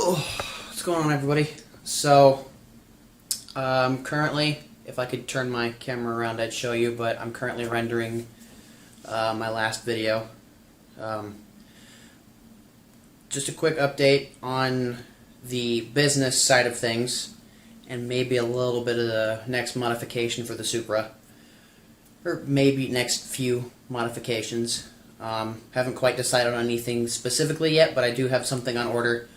Oh, what's going on, everybody? So, currently, if I could turn my camera around, I'd show you, but I'm currently rendering my last video. Just a quick update on the business side of things, and maybe a little bit of the next modification for the Supra, or maybe next few modifications. Haven't quite decided on anything specifically yet, but I do have something on order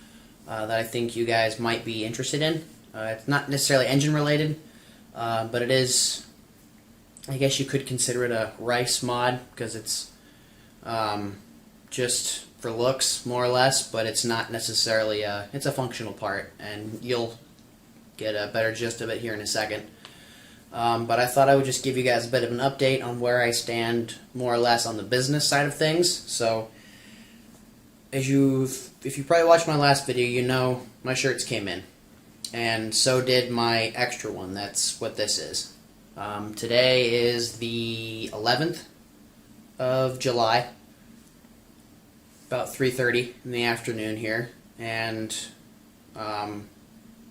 that I think you guys might be interested in. It's not necessarily engine related, but it is, I guess you could consider it a rice mod, because it's just for looks, more or less, but it's not necessarily it's a functional part, and you'll get a better gist of it here in a second. But I thought I would just give you guys a bit of an update on where I stand more or less on the business side of things. So, if you probably watched my last video, you know my shirts came in, and so did my extra one. That's what this is. Today is the 11th of July, about 3:30 in the afternoon here, and I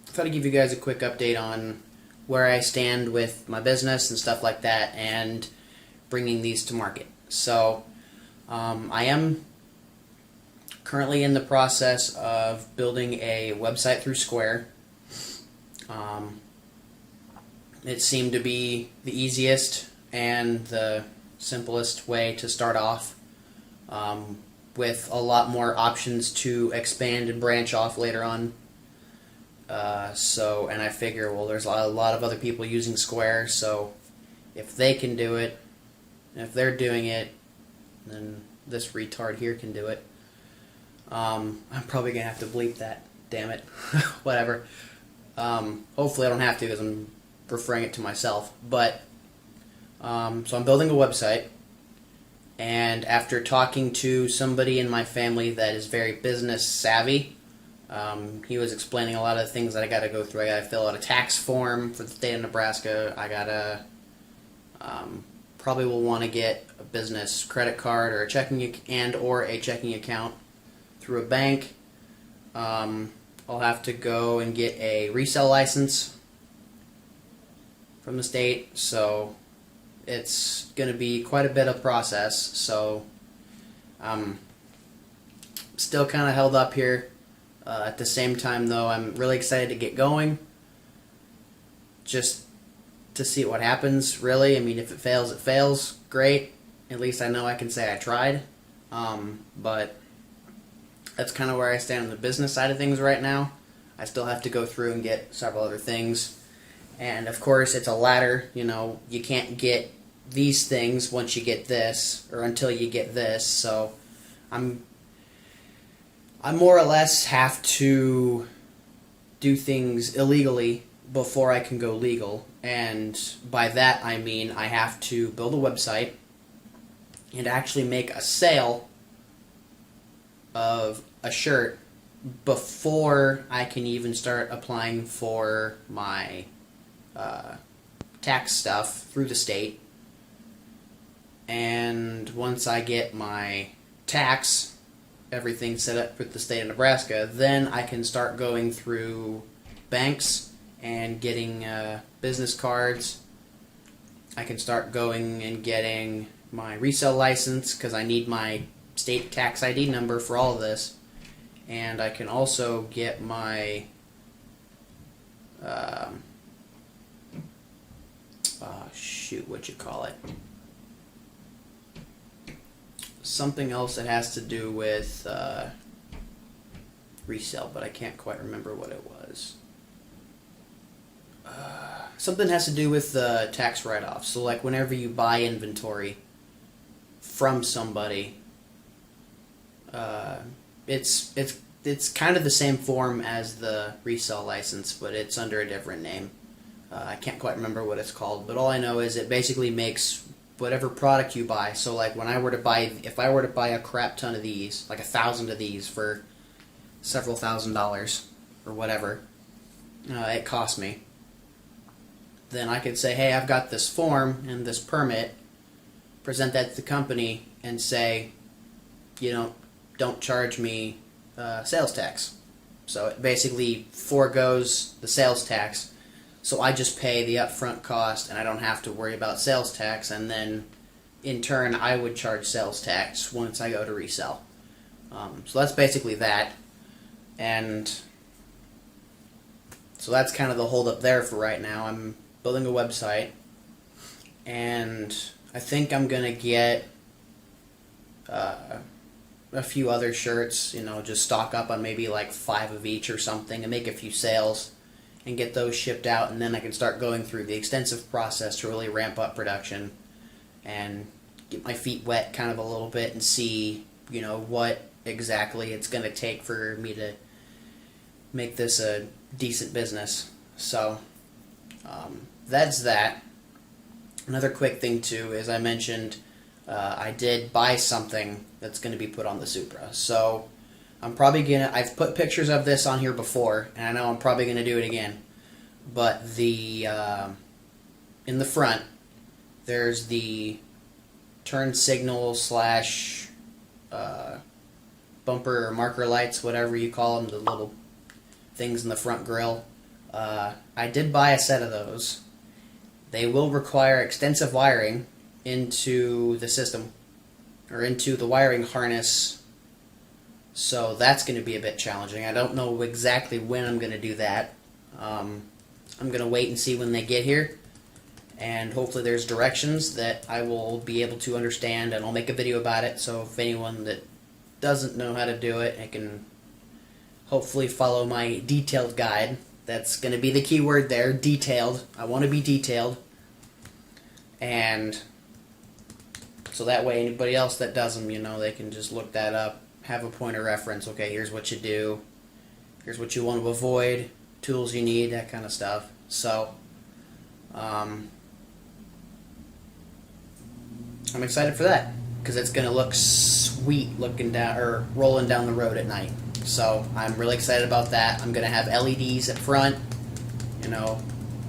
thought I'd give you guys a quick update on where I stand with my business and stuff like that, and bringing these to market. So, I am currently in the process of building a website through Square. It seemed to be the easiest and the simplest way to start off, with a lot more options to expand and branch off later on. And I figure, well, there's a lot of other people using Square, so if they can do it, and if they're doing it, then this retard here can do it. I'm probably going to have to bleep that, damn it. Whatever. Hopefully I don't have to, because I'm referring it to myself. But, so I'm building a website, and after talking to somebody in my family that is very business savvy, he was explaining a lot of the things that I got to go through. I got to fill out a tax form for the state of Nebraska. I got to probably will want to get a business credit card or a checking account through a bank. I'll have to go and get a resale license from the state, so it's going to be quite a bit of process. So I'm still kind of held up here. At the same time, though, I'm really excited to get going, just to see what happens, really. I mean, if it fails, it fails. Great. At least I know I can say I tried. But that's kind of where I stand on the business side of things right now. I still have to go through and get several other things. And, of course, it's a ladder. You know, you can't get these things once you get this, or until you get this. So I more or less have to do things illegally before I can go legal, and by that I mean I have to build a website and actually make a sale of a shirt before I can even start applying for my tax stuff through the state. And once I get my everything set up with the state of Nebraska, then I can start going through banks and getting business cards. I can start going and getting my resale license, because I need my state tax ID number for all of this. And I can also get my something else that has to do with resale, but I can't quite remember what it was. Something has to do with the tax write-off. So, like, whenever you buy inventory from somebody, it's kind of the same form as the resale license, but it's under a different name. I can't quite remember what it's called, but all I know is it basically makes whatever product you buy. So, like, if I were to buy a crap ton of these, like 1,000 of these for several $1,000s or whatever it cost me, then I could say, hey, I've got this form and this permit, present that to the company, and say, don't charge me sales tax. So it basically foregoes the sales tax. So I just pay the upfront cost, and I don't have to worry about sales tax. And then, in turn, I would charge sales tax once I go to resell. So that's basically that. And so that's kind of the holdup there for right now. I'm building a website, and I think I'm gonna get a few other shirts. Just stock up on maybe like 5 of each or something, and make a few sales, and get those shipped out. And then I can start going through the extensive process to really ramp up production and get my feet wet kind of a little bit and see what exactly it's going to take for me to make this a decent business. So that's that. Another quick thing too is I mentioned I did buy something that's going to be put on the Supra. So I'm probably I've put pictures of this on here before, and I know I'm probably gonna do it again. But in the front, there's the turn signal slash bumper or marker lights, whatever you call them, the little things in the front grille. I did buy a set of those. They will require extensive wiring into the system, or into the wiring harness. So that's going to be a bit challenging. I don't know exactly when I'm going to do that. I'm going to wait and see when they get here, and hopefully there's directions that I will be able to understand, and I'll make a video about it, so if anyone that doesn't know how to do it, I can hopefully follow my detailed guide. That's going to be the key word there, detailed. I want to be detailed. And so that way anybody else that does them, they can just look that up, have a point of reference. Okay, here's what you do. Here's what you want to avoid, tools you need, that kind of stuff. So, I'm excited for that, because it's going to look sweet looking down, or rolling down the road at night. So I'm really excited about that. I'm going to have LEDs at front.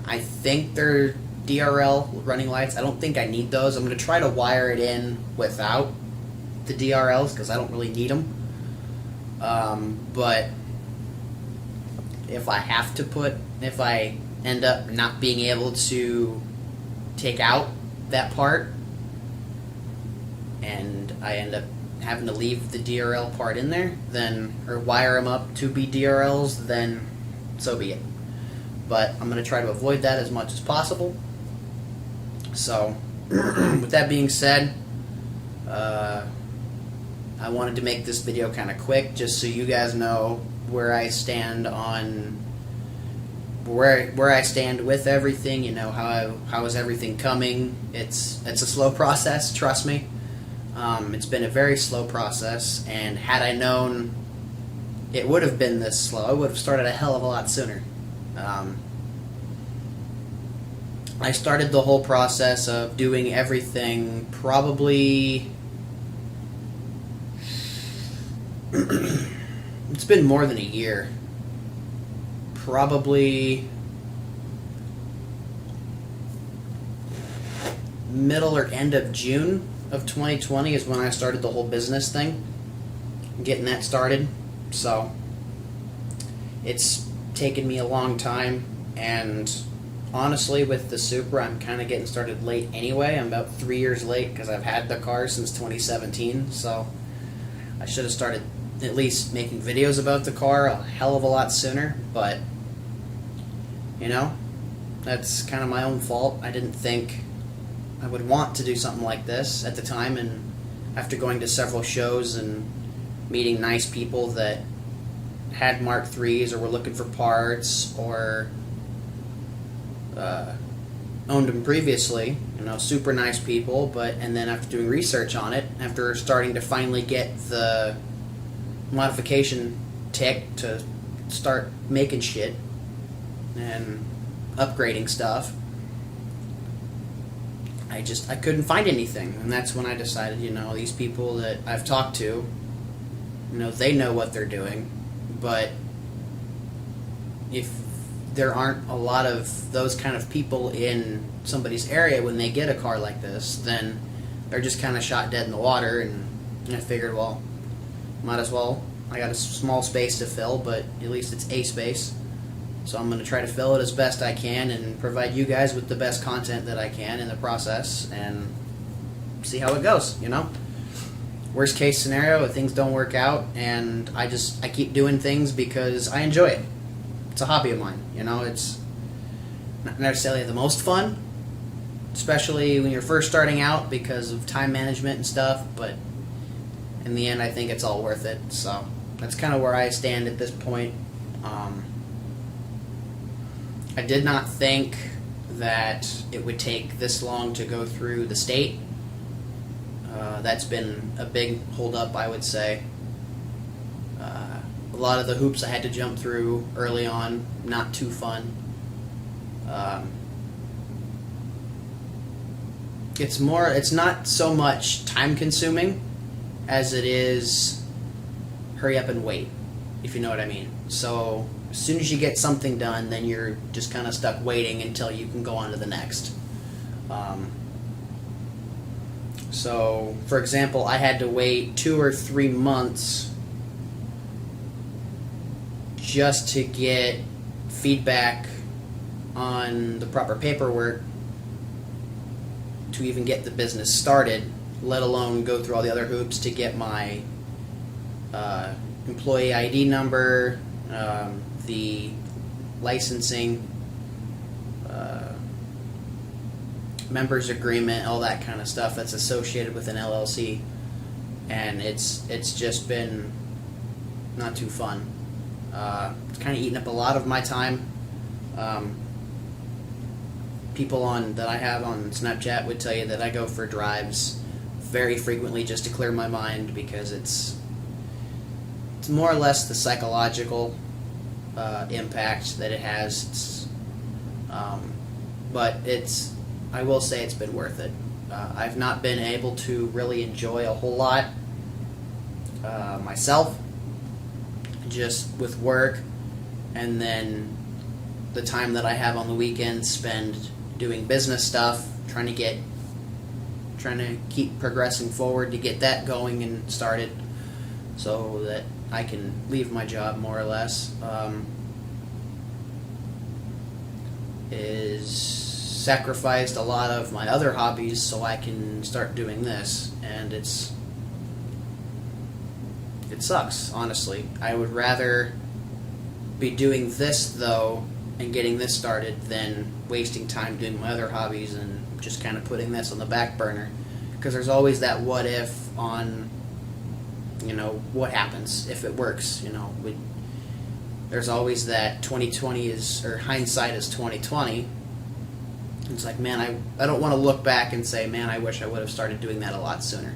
I think they're DRL running lights. I don't think I need those. I'm going to try to wire it in without the DRLs, because I don't really need them. But if I end up not being able to take out that part, and I end up having to leave the DRL part in there, or wire them up to be DRLs, then so be it. But I'm going to try to avoid that as much as possible. So, with that being said, I wanted to make this video kind of quick, just so you guys know where I stand on where I stand with everything. How is everything coming? It's a slow process, trust me. It's been a very slow process, and had I known it would have been this slow, I would have started a hell of a lot sooner. I started the whole process of doing everything probably it's been more than a year. Probably middle or end of June of 2020 is when I started the whole business thing, getting that started. So it's taken me a long time, and honestly with the Supra I'm kind of getting started late anyway. I'm about 3 years late, because I've had the car since 2017, so I should have started at least making videos about the car a hell of a lot sooner. But that's kind of my own fault. I didn't think I would want to do something like this at the time, and after going to several shows and meeting nice people that had Mark IIIs or were looking for parts, or owned them previously, super nice people, and then after doing research on it, after starting to finally get the modification tick to start making shit and upgrading stuff, I couldn't find anything. And that's when I decided, these people that I've talked to, they know what they're doing, but if there aren't a lot of those kind of people in somebody's area when they get a car like this, then they're just kind of shot dead in the water. And I figured, well, might as well I got a small space to fill, but at least it's a space. So I'm going to try to fill it as best I can and provide you guys with the best content that I can in the process and see how it goes, you know? Worst case scenario, if things don't work out and I keep doing things because I enjoy it. It's a hobby of mine, you know? It's not necessarily the most fun, especially when you're first starting out because of time management and stuff, but in the end I think it's all worth it. So that's kind of where I stand at this point. I did not think that it would take this long to go through the state. That's been a big holdup, I would say. A lot of the hoops I had to jump through early on, not too fun. It's not so much time consuming as it is hurry up and wait, if you know what I mean. So as soon as you get something done, then you're just kind of stuck waiting until you can go on to the next. So, for example, I had to wait 2 or 3 months just to get feedback on the proper paperwork to even get the business started, let alone go through all the other hoops to get my employee ID number, the licensing, members agreement, all that kind of stuff that's associated with an LLC, and it's just been not too fun. It's kind of eaten up a lot of my time. People that I have on Snapchat would tell you that I go for drives very frequently just to clear my mind, because it's more or less the psychological impact that it has. But I will say it's been worth it. I've not been able to really enjoy a whole lot myself, just with work, and then the time that I have on the weekends spend doing business stuff, trying to keep progressing forward to get that going and started so that I can leave my job more or less. Is sacrificed a lot of my other hobbies so I can start doing this, and it sucks, honestly. I would rather be doing this though and getting this started than wasting time doing my other hobbies and just kind of putting this on the back burner, because there's always that what if on, you know, what happens if it works, you know. There's always that 2020 or hindsight is 2020. It's like, man, I don't want to look back and say, man, I wish I would have started doing that a lot sooner.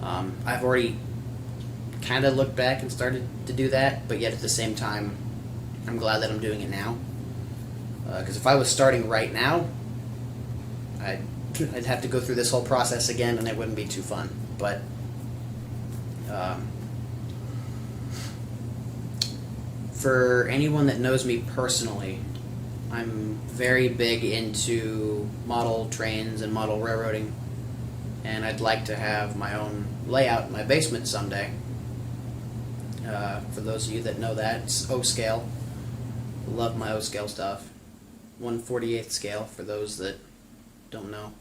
I've already kind of looked back and started to do that, but yet at the same time, I'm glad that I'm doing it now. Because if I was starting right now, I'd have to go through this whole process again, and it wouldn't be too fun. But for anyone that knows me personally, I'm very big into model trains and model railroading, and I'd like to have my own layout in my basement someday. For those of you that know that, it's O-scale. Love my O-scale stuff. 1/48 scale, for those that don't know.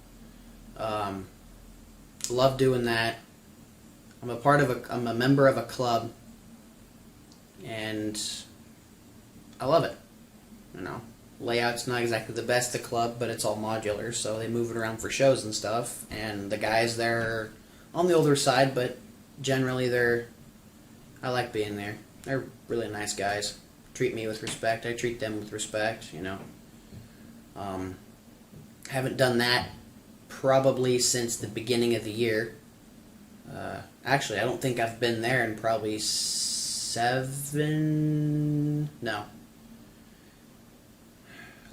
Love doing that. I'm a member of a club, and I love it, you know. Layout's not exactly the best at club, but it's all modular, so they move it around for shows and stuff, and the guys there are on the older side, but generally I like being there. They're really nice guys. Treat me with respect. I treat them with respect, you know. Haven't done that probably since the beginning of the year. Actually, I don't think I've been there in probably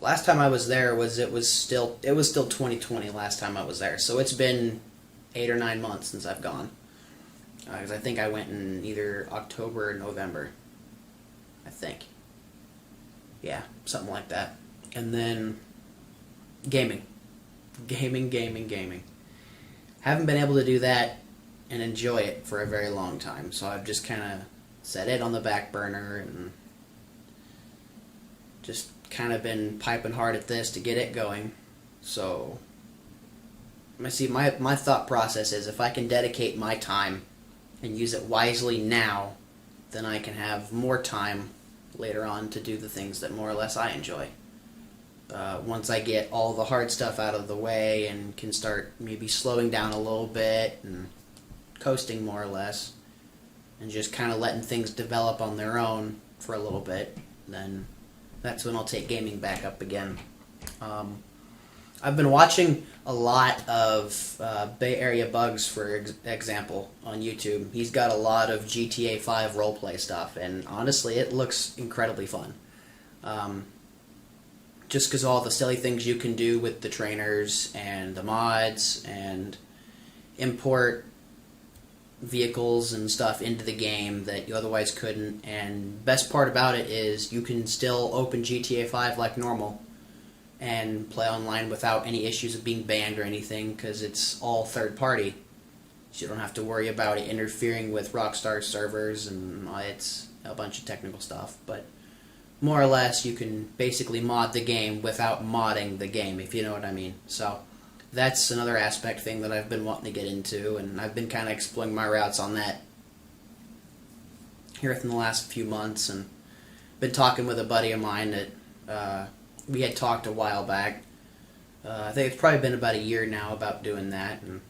last time I was there it was still 2020 last time I was there, so it's been 8 or 9 months since I've gone, because I think I went in either October or November, I think, yeah, something like that. And then gaming. Haven't been able to do that and enjoy it for a very long time, so I've just kind of set it on the back burner and just kind of been piping hard at this to get it going. So I see my thought process is if I can dedicate my time and use it wisely now, then I can have more time later on to do the things that more or less I enjoy. Once I get all the hard stuff out of the way and can start maybe slowing down a little bit and coasting more or less and just kind of letting things develop on their own for a little bit, then that's when I'll take gaming back up again. I've been watching a lot of Bay Area Bugs, for example, on YouTube. He's got a lot of GTA 5 roleplay stuff, and honestly, it looks incredibly fun. Just because all the silly things you can do with the trainers and the mods and import vehicles and stuff into the game that you otherwise couldn't. And best part about it is you can still open GTA 5 like normal and play online without any issues of being banned or anything, because it's all third party. So you don't have to worry about it interfering with Rockstar's servers, and it's a bunch of technical stuff. But more or less, you can basically mod the game without modding the game, if you know what I mean. So that's another aspect thing that I've been wanting to get into, and I've been kind of exploring my routes on that here in the last few months, and been talking with a buddy of mine that we had talked a while back. I think it's probably been about a year now about doing that, and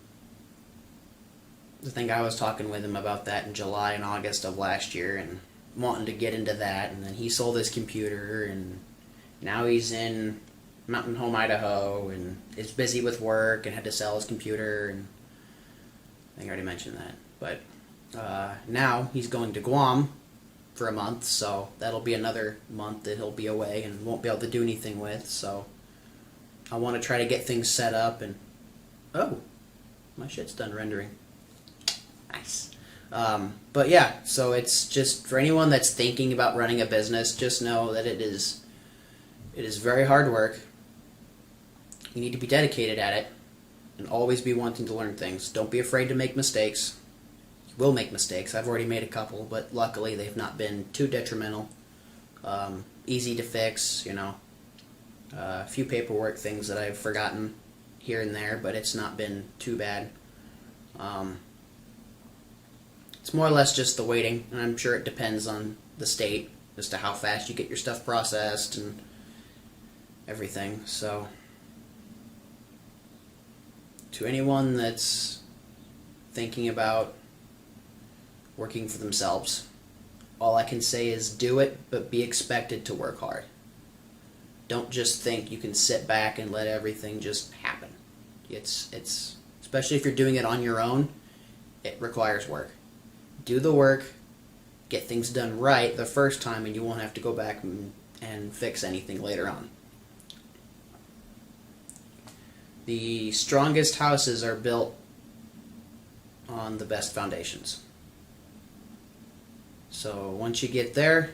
I think I was talking with him about that in July and August of last year, and wanting to get into that. And then he sold his computer, and now he's in Mountain Home, Idaho, and is busy with work and had to sell his computer, and I think I already mentioned that. But now he's going to Guam for a month, so that'll be another month that he'll be away and won't be able to do anything with. So I want to try to get things set up, and oh, my shit's done rendering. Nice. But yeah, so it's just for anyone that's thinking about running a business, just know that it is very hard work. You need to be dedicated at it and always be wanting to learn things. Don't be afraid to make mistakes. You will make mistakes. I've already made a couple, but luckily they've not been too detrimental. Easy to fix, a few paperwork things that I've forgotten here and there, but it's not been too bad. It's more or less just the waiting, and I'm sure it depends on the state as to how fast you get your stuff processed and everything. So to anyone that's thinking about working for themselves, all I can say is do it, but be expected to work hard. Don't just think you can sit back and let everything just happen. It's especially if you're doing it on your own, it requires work. Do the work, get things done right the first time, and you won't have to go back and fix anything later on. The strongest houses are built on the best foundations. So once you get there,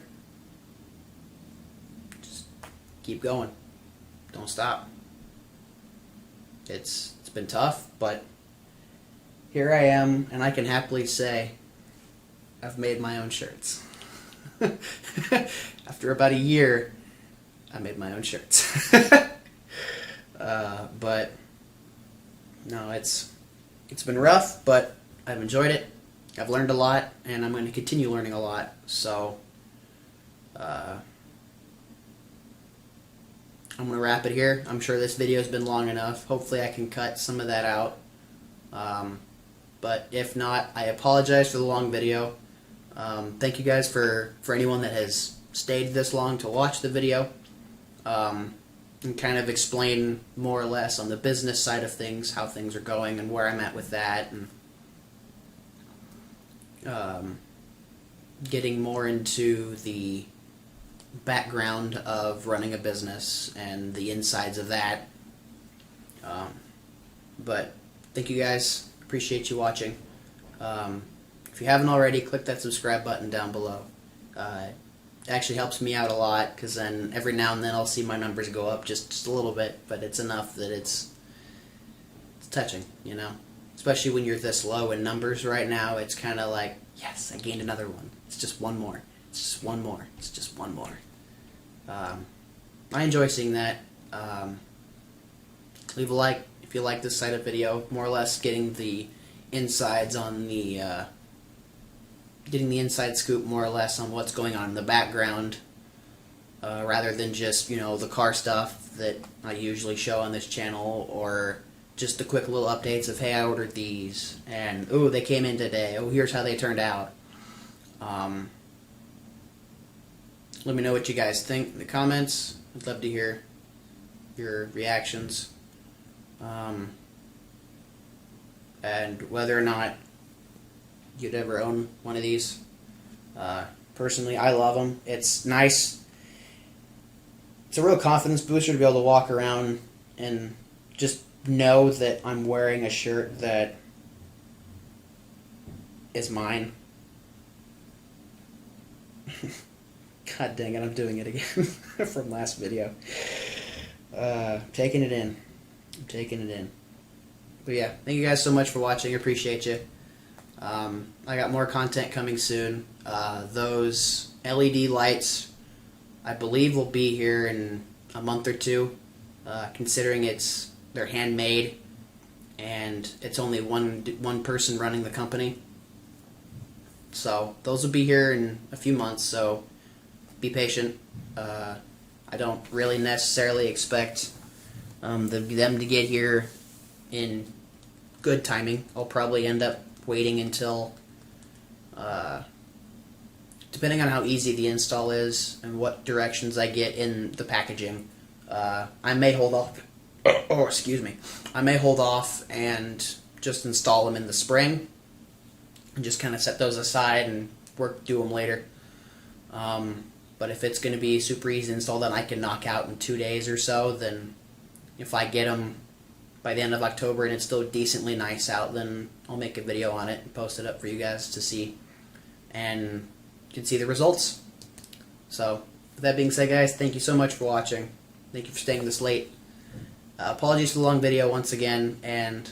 just keep going. Don't stop. It's been tough, but here I am, and I can happily say I've made my own shirts. After about a year, I made my own shirts. But no, it's been rough, but I've enjoyed it. I've learned a lot, and I'm going to continue learning a lot. So I'm going to wrap it here. I'm sure this video's been long enough. Hopefully I can cut some of that out. But if not, I apologize for the long video. Thank you guys for anyone that has stayed this long to watch the video, and kind of explain more or less on the business side of things, how things are going and where I'm at with that, and getting more into the background of running a business and the insides of that. But thank you guys. Appreciate you watching. If you haven't already, click that subscribe button down below. It actually helps me out a lot, because then every now and then I'll see my numbers go up just a little bit, but it's enough that it's touching, Especially when you're this low in numbers right now, it's kind of like, Yes, I gained another one. It's just one more. It's just one more. It's just one more. I enjoy seeing that. Leave a like if you like this side of video. More or less getting the insides on the getting the inside scoop more or less on what's going on in the background, rather than just, you know, the car stuff that I usually show on this channel, or just the quick little updates of, hey, I ordered these, and oh, they came in today, oh, here's how they turned out. Let me know what you guys think in the comments. I'd love to hear your reactions, and whether or not you'd ever own one of these. Personally, I love them. It's nice. It's a real confidence booster to be able to walk around and just know that I'm wearing a shirt that is mine. God dang it, I'm doing it again from last video. Taking it in. I'm taking it in. But yeah, thank you guys so much for watching. I appreciate you. I got more content coming soon. Those LED lights, I believe, will be here in a month or two, considering they're handmade and it's only one person running the company. So those will be here in a few months, so be patient. I don't really necessarily expect them to get here in good timing. I'll probably end up waiting until, depending on how easy the install is and what directions I get in the packaging, I may hold off. Oh, excuse me. I may hold off and just install them in the spring and just kind of set those aside and do them later. But if it's going to be super easy to install that I can knock out in 2 days or so, then if I get them by the end of October and it's still decently nice out, then I'll make a video on it and post it up for you guys to see, and you can see the results. So with that being said, guys, thank you so much for watching. Thank you for staying this late. Apologies for the long video once again, and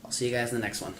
I'll see you guys in the next one.